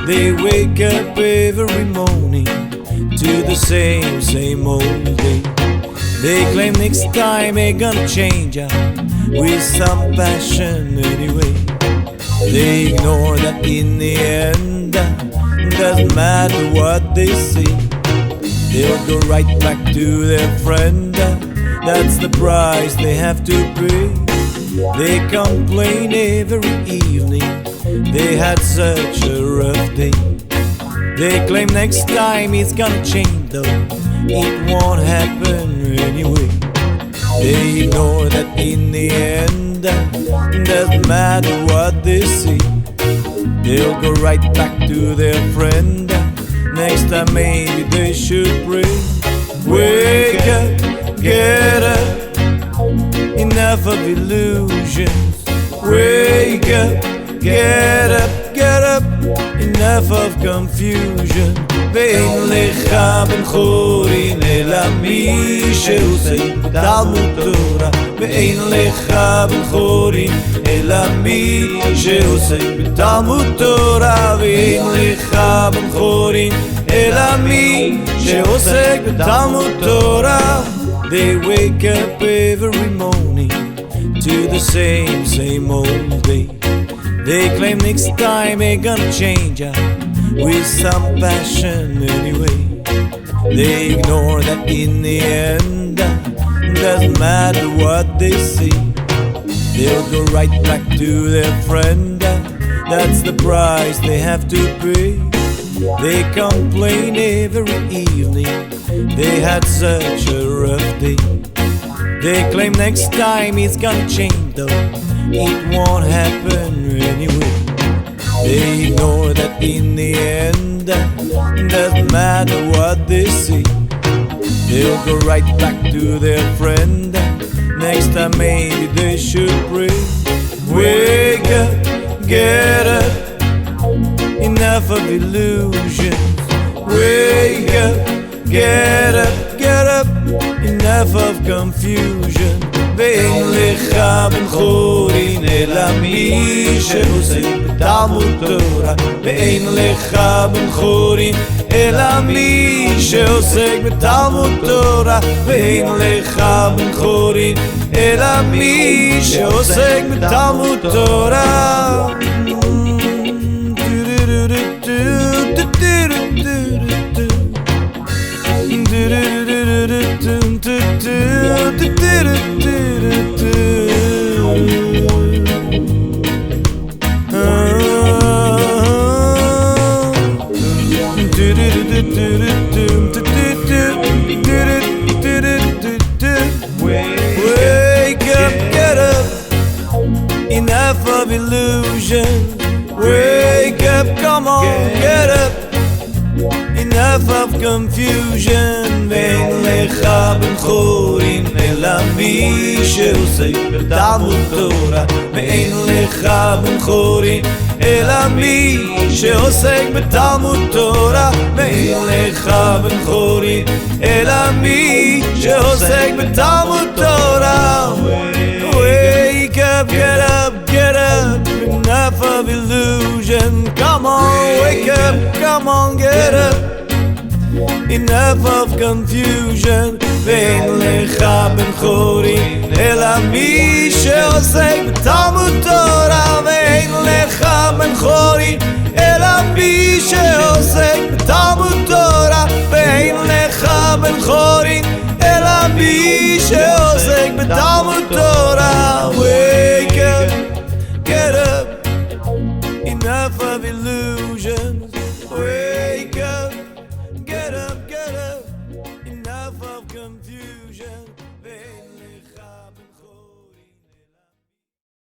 They wake up every morning to the same old day. They claim next time they're gonna change up with some passion anyway. They ignore that in the end doesn't matter what they say. They'll go right back to their friend, that's the price they have to pay. They complain every evening they had such a rough day. They claim next time it's gonna change though it won't happen anyway. They ignore that in the end doesn't matter what they say. They'll go right back to their friend, next time maybe they should pray. Wake up, get up, enough of illusions. Wake up, get up, get up, enough of confusion. ואין לך בן חורין אלא מי שעוסק בתלמוד תורה. ואין לך בן חורין אלא מי שעוסק בתלמוד תורה. ואין לך בן חורין אלא מי שעוסק בתלמוד תורה. They wake up every morning to the same old day. They claim next time they're gonna change up with some passion anyway. They ignore that in the end doesn't matter what they say. They'll go right back to their friend, that's the price they have to pay. They complain every evening they had such a rough day. They claim next time it's gonna change though it won't happen anyway. They ignore that in the end doesn't matter what they say. They'll go right back to their friend, next time maybe they should pray. Wake up, get up, enough of illusions. Wake up, get up, get up, enough of confusion. ואין לך בן חורין אלא מי שעוסק בתלמוד תורה. ואין לך בן חורין אלא מי שעוסק בתלמוד תורה. ואין לך בן חורין אלא מי שעוסק בתלמוד תורה. Wake up, get up, enough of illusion. Wake up, come on, get up, enough of confusion. ואין לך בן חורין אלא מי שעוסק בתלמוד תורה. ואין לך בן חורין אלא מי שעוסק בתלמוד תורה. ואין לך בן חורין אלא מי שעוסק בתלמוד תורה. Wake up, get up, get up, enough of illusion. Come on, wake up, come on, get up, enough of confusion. ואין לך בן חורין אלא מי שעוסק בתלמוד תורה. ואין לך בן חורין אלא מי שעוסק בתלמוד תורה. ואין לך בן חורין אלא מי שעוסק בתלמוד תורה. Wake up, get up, enough of illusion.